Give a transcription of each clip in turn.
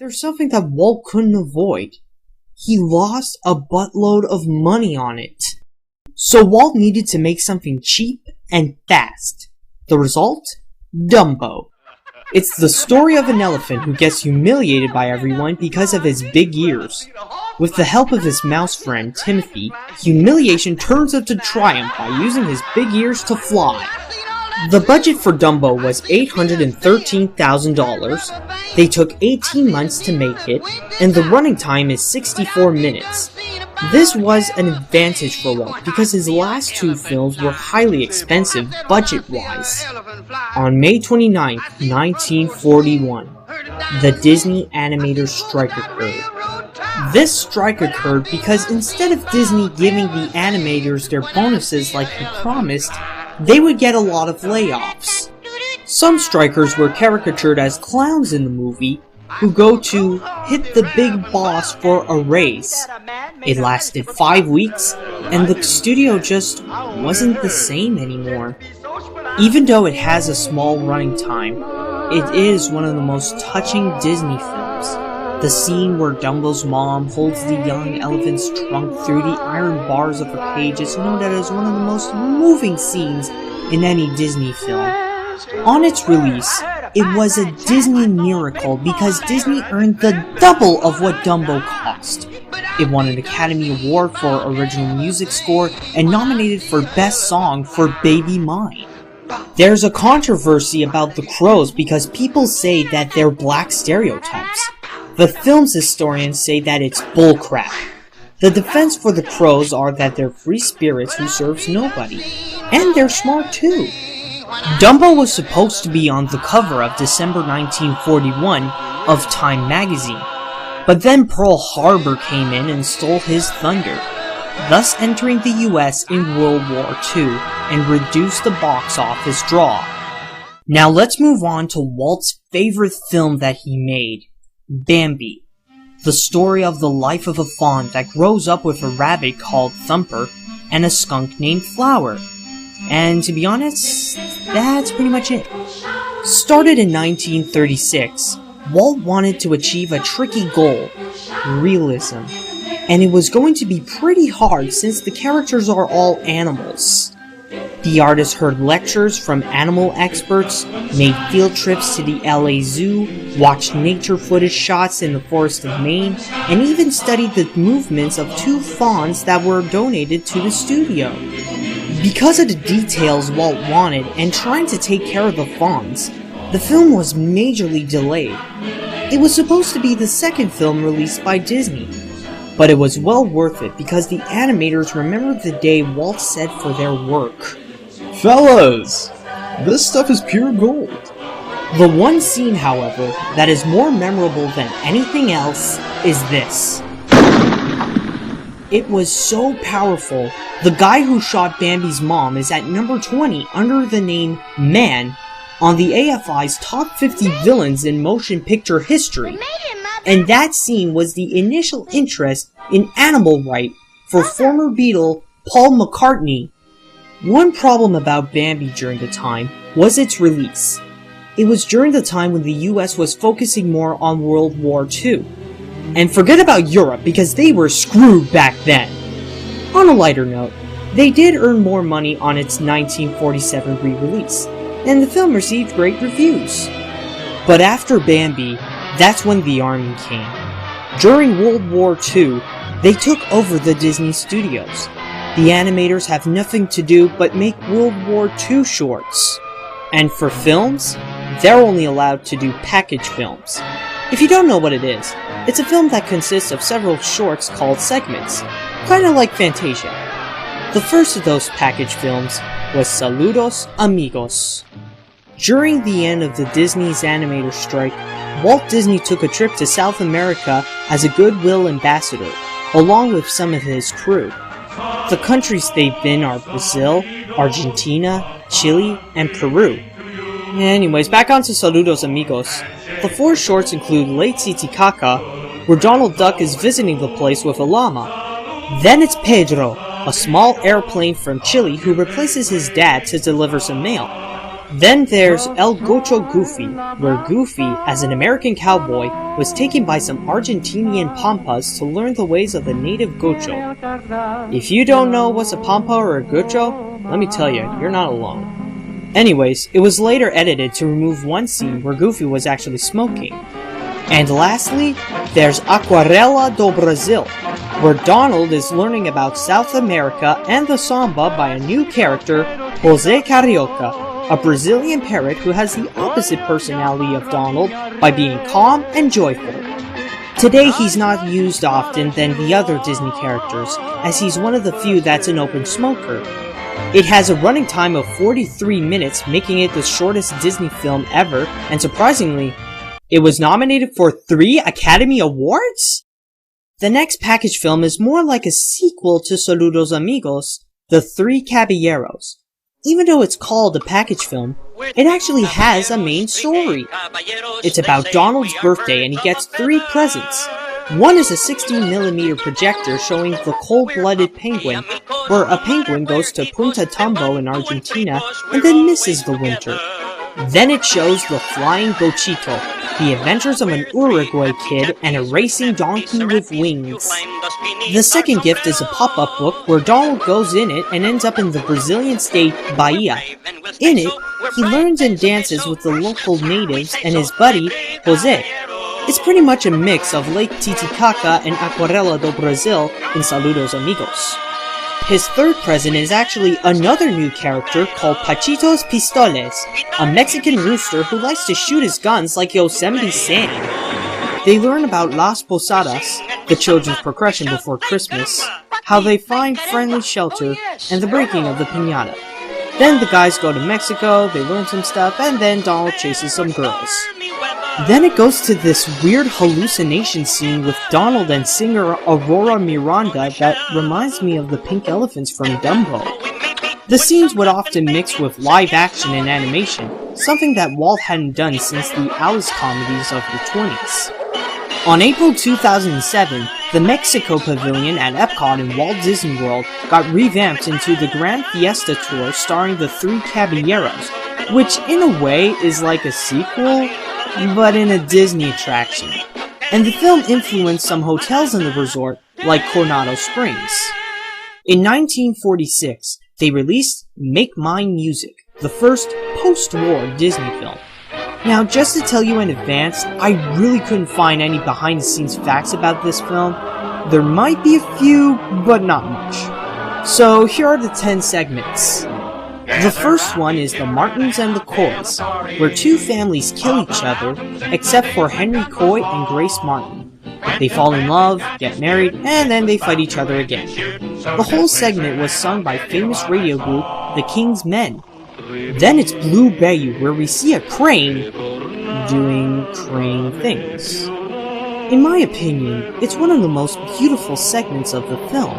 there's something that Walt couldn't avoid. He lost a buttload of money on it. So Walt needed to make something cheap and fast. The result? Dumbo. It's the story of an elephant who gets humiliated by everyone because of his big ears. With the help of his mouse friend, Timothy, humiliation turns into triumph by using his big ears to fly. The budget for Dumbo was $813,000. They took 18 months to make it, and the running time is 64 minutes. This was an advantage for Walt because his last two films were highly expensive budget-wise. On May 29, 1941, the Disney animator strike occurred. This strike occurred because instead of Disney giving the animators their bonuses like he promised, they would get a lot of layoffs. Some strikers were caricatured as clowns in the movie, who go to hit the big boss for a raise. It lasted 5 weeks, and the studio just wasn't the same anymore. Even though it has a small running time, it is one of the most touching Disney films. The scene where Dumbo's mom holds the young elephant's trunk through the iron bars of a cage is noted as one of the most moving scenes in any Disney film. On its release, it was a Disney miracle because Disney earned the double of what Dumbo cost. It won an Academy Award for Original Music Score and nominated for Best Song for Baby Mine. There's a controversy about the crows because people say that they're black stereotypes. The film's historians say that it's bullcrap. The defense for the crows are that they're free spirits who serves nobody. And they're smart too. Dumbo was supposed to be on the cover of December 1941 of Time magazine, but then Pearl Harbor came in and stole his thunder, thus entering the US in World War II and reduced the box office draw. Now let's move on to Walt's favorite film that he made, Bambi, the story of the life of a fawn that grows up with a rabbit called Thumper and a skunk named Flower. And to be honest, that's pretty much it. Started in 1936, Walt wanted to achieve a tricky goal, realism. And it was going to be pretty hard since the characters are all animals. The artist heard lectures from animal experts, made field trips to the LA Zoo, watched nature footage shots in the Forest of Maine, and even studied the movements of 2 fawns that were donated to the studio. Because of the details Walt wanted and trying to take care of the fawns, the film was majorly delayed. It was supposed to be the second film released by Disney, but it was well worth it because the animators remembered the day Walt said for their work. Fellas, this stuff is pure gold. The one scene, however, that is more memorable than anything else is this. It was so powerful. The guy who shot Bambi's mom is at number 20 under the name Man on the AFI's Top 50 Villains in Motion Picture History. And that scene was the initial interest in animal rights for former Beatle Paul McCartney. One problem about Bambi during the time was its release. It was during the time when the US was focusing more on World War II. And forget about Europe because they were screwed back then. On a lighter note, they did earn more money on its 1947 re-release, and the film received great reviews. But after Bambi, that's when the Army came. During World War II, they took over the Disney studios. The animators have nothing to do but make World War II shorts. And for films, they're only allowed to do package films. If you don't know what it is, it's a film that consists of several shorts called segments, kinda like Fantasia. The first of those package films was Saludos Amigos. During the end of the Disney's animator strike, Walt Disney took a trip to South America as a goodwill ambassador, along with some of his crew. The countries they've been are Brazil, Argentina, Chile, and Peru. Anyways, back onto Saludos Amigos. The 4 shorts include Lake Titicaca, where Donald Duck is visiting the place with a llama. Then it's Pedro, a small airplane from Chile who replaces his dad to deliver some mail. Then there's El Gocho Goofy, where Goofy, as an American cowboy, was taken by some Argentinian pampas to learn the ways of the native Gocho. If you don't know what's a pampa or a Gocho, let me tell you, you're not alone. Anyways, it was later edited to remove one scene where Goofy was actually smoking. And lastly, there's Aquarela do Brasil, where Donald is learning about South America and the samba by a new character, José Carioca, a Brazilian parrot who has the opposite personality of Donald by being calm and joyful. Today he's not used often than the other Disney characters, as he's one of the few that's an open smoker. It has a running time of 43 minutes, making it the shortest Disney film ever, and surprisingly, it was nominated for 3 Academy Awards? The next package film is more like a sequel to Saludos Amigos, The Three Caballeros. Even though it's called a package film, it actually has a main story. It's about Donald's birthday and he gets 3 presents. One is a 16mm projector showing the cold-blooded penguin, where a penguin goes to Punta Tumbo in Argentina and then misses the winter. Then it shows the flying Gochito, the adventures of an Uruguay kid and a racing donkey with wings. The second gift is a pop-up book where Donald goes in it and ends up in the Brazilian state Bahia. In it, he learns and dances with the local natives and his buddy, José. It's pretty much a mix of Lake Titicaca and Aquarela do Brasil in Saludos Amigos. His third present is actually another new character called Pachitos Pistoles, a Mexican rooster who likes to shoot his guns like Yosemite Sam. They learn about Las Posadas, the children's progression before Christmas, how they find friendly shelter, and the breaking of the piñata. Then the guys go to Mexico, they learn some stuff, and then Donald chases some girls. Then it goes to this weird hallucination scene with Donald and singer Aurora Miranda that reminds me of the pink elephants from Dumbo. The scenes would often mix with live action and animation, something that Walt hadn't done since the Alice comedies of the 20s. On April 2007, the Mexico Pavilion at Epcot in Walt Disney World got revamped into the Grand Fiesta Tour starring the Three Caballeros, which in a way is like a sequel, but in a Disney attraction. And the film influenced some hotels in the resort, like Coronado Springs. In 1946, they released Make Mine Music, the first post-war Disney film. Now, just to tell you in advance, I really couldn't find any behind-the-scenes facts about this film. There might be a few, but not much. So here are the 10 segments. The first one is the Martins and the Coys, where 2 families kill each other, except for Henry Coy and Grace Martin. They fall in love, get married, and then they fight each other again. The whole segment was sung by famous radio group, The King's Men. Then it's Blue Bayou, where we see a crane doing crane things. In my opinion, it's one of the most beautiful segments of the film.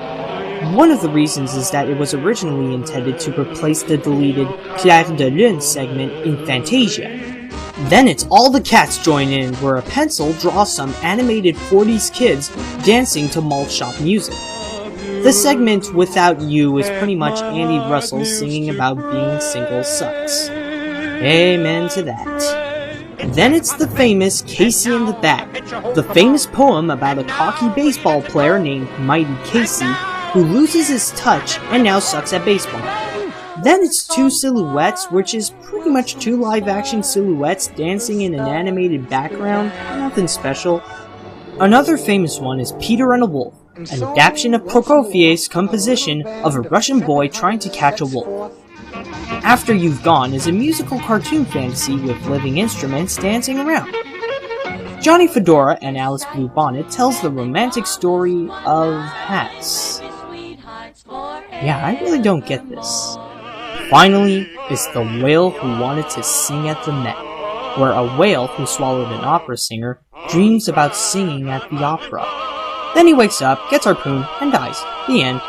One of the reasons is that it was originally intended to replace the deleted Clair de Lune segment in Fantasia. Then it's All the Cats Join In, where a pencil draws some animated 40s kids dancing to malt shop music. The segment Without You is pretty much Andy Russell singing about being single sucks. Amen to that. Then it's the famous Casey and the Bat, the famous poem about a cocky baseball player named Mighty Casey who loses his touch and now sucks at baseball. Then it's 2 silhouettes, which is pretty much 2 live-action silhouettes dancing in an animated background, nothing special. Another famous one is Peter and a Wolf, an adaptation of Prokofiev's composition of a Russian boy trying to catch a wolf. After You've Gone is a musical cartoon fantasy with living instruments dancing around. Johnny Fedora and Alice Bluebonnet tells the romantic story of hats. Yeah, I really don't get this. Finally, is The Whale Who Wanted to Sing at the Met, where a whale who swallowed an opera singer dreams about singing at the opera. Then he wakes up, gets harpooned, and dies. The end.